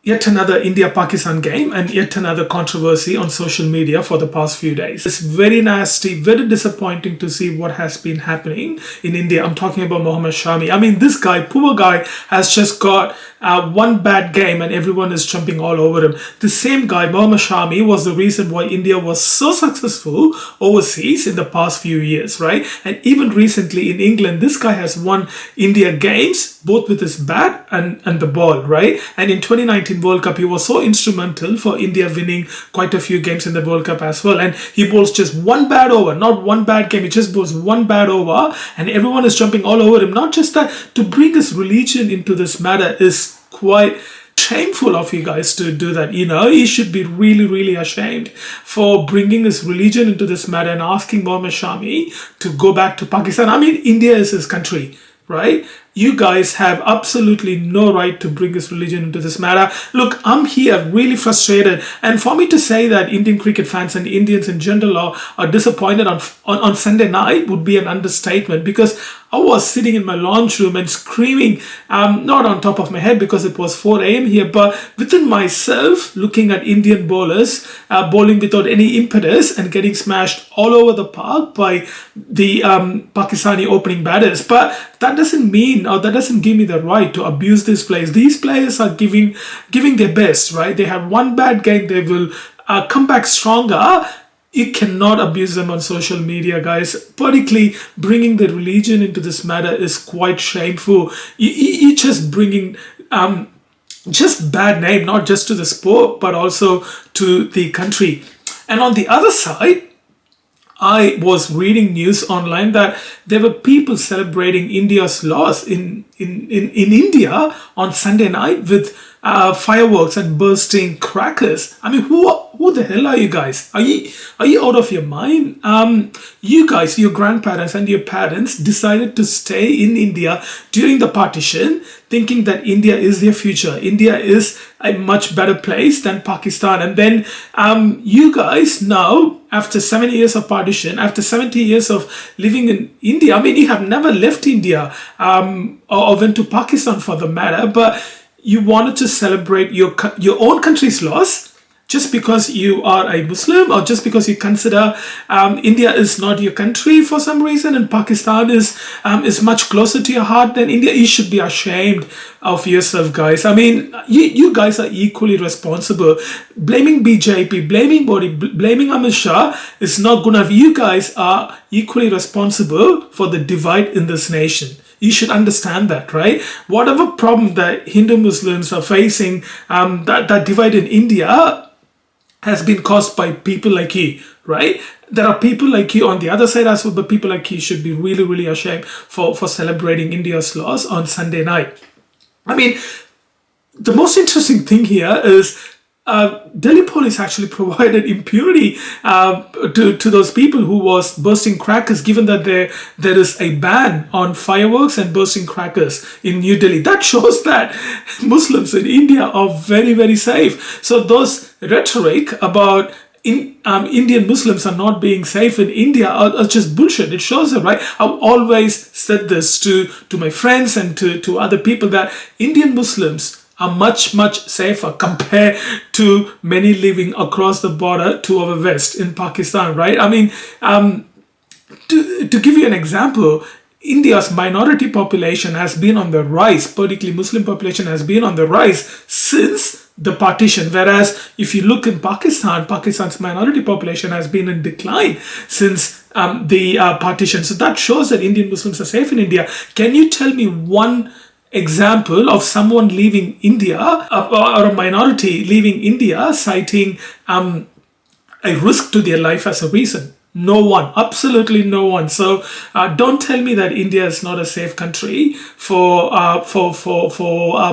Yet another India-Pakistan game and yet another controversy on social media for the past few days. It's very nasty, very disappointing to see what has been happening in India. I'm talking about Mohammed Shami. I mean, this guy, poor guy, has just got one bad game and everyone is jumping all over him. The same guy, Mohammed Shami, was the reason why India was so successful overseas in the past few years, right? And even recently in England, this guy has won India games, both with his bat and the ball, right? And in 2019 World Cup, he was so instrumental for India winning quite a few games in the World Cup as well. And he bowls just one bad over, not one bad game, he just bowls one bad over and everyone is jumping all over him. Not just that, to bring his religion into this matter is quite shameful of you guys to do that. You know, he should be really, really ashamed for bringing his religion into this matter and asking Mohammed Shami to go back to Pakistan. I mean, India is his country, right? You guys have absolutely no right to bring his religion into this matter. Look, I'm here really frustrated. And for me to say that Indian cricket fans and Indians in general are disappointed on Sunday night would be an understatement, because I was sitting in my lounge room and screaming, not on top of my head because it was 4 a.m. here, but within myself, looking at Indian bowlers bowling without any impetus and getting smashed all over the park by the Pakistani opening batters. But that doesn't mean, or that doesn't give me the right to abuse these players. These players are giving their best, right? They have one bad game, they will come back stronger. You cannot abuse them on social media, guys. Particularly bringing the religion into this matter is quite shameful. You're just bringing just bad name, not just to the sport, but also to the country. And on the other side, I was reading news online that there were people celebrating India's loss in India on Sunday night with fireworks and bursting crackers. I mean, who the hell are you guys? Are you out of your mind? You guys, your grandparents and your parents decided to stay in India during the partition, thinking that India is their future. India is a much better place than Pakistan. And then you guys now, after 7 years of partition, after 70 years of living in India, I mean, you have never left India or went to Pakistan for the matter, but you wanted to celebrate your own country's loss just because you are a Muslim, or just because you consider India is not your country for some reason and Pakistan is much closer to your heart than India. You should be ashamed of yourself, guys. I mean, you guys are equally responsible. Blaming BJP, blaming Modi, blaming Amit Shah is not good enough. You guys are equally responsible for the divide in this nation. You should understand that, right? Whatever problem that Hindu Muslims are facing, that divide in India has been caused by people like you, right? There are people like you on the other side as well, but people like you should be really, really ashamed for celebrating India's loss on Sunday night. I mean, the most interesting thing here is Delhi police actually provided impunity to those people who was bursting crackers, given that there is a ban on fireworks and bursting crackers in New Delhi. That shows that Muslims in India are very, very safe. So those rhetoric about Indian Muslims are not being safe in India are just bullshit. It shows it, right? I've always said this to my friends and to other people, that Indian Muslims are much, much safer compared to many living across the border to our west in Pakistan, right? I mean, to give you an example, India's minority population has been on the rise, particularly Muslim population has been on the rise since the partition. Whereas if you look in Pakistan's minority population has been in decline since the partition. So that shows that Indian Muslims are safe in India. Can you tell me one example of someone leaving India or a minority leaving India citing a risk to their life as a reason? No one, absolutely no one. So don't tell me that India is not a safe country for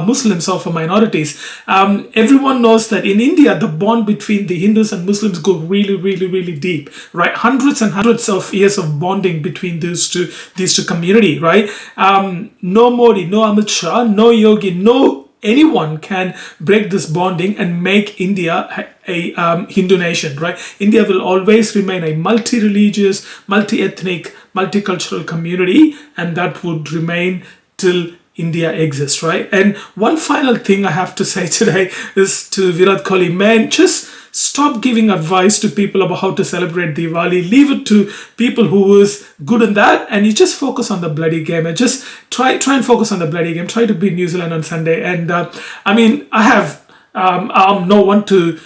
Muslims or for minorities. Everyone knows that in India, the bond between the Hindus and Muslims go really, really, really deep, right? Hundreds and hundreds of years of bonding between these two community, right? No Modi, no Amit Shah, no Yogi, no anyone can break this bonding and make India a Hindu nation, right? India will always remain a multi-religious, multi-ethnic, multicultural community, and that would remain till India exists, right? And one final thing I have to say today is to Virat Kohli, man, just stop giving advice to people about how to celebrate Diwali. Leave it to people who is good in that, and you just focus on the bloody game and just try and focus on the bloody game. Try to beat New Zealand on Sunday. And I mean, I'm no one to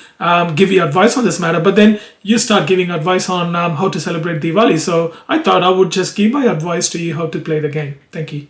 give you advice on this matter, but then you start giving advice on how to celebrate Diwali. So I thought I would just give my advice to you how to play the game. Thank you.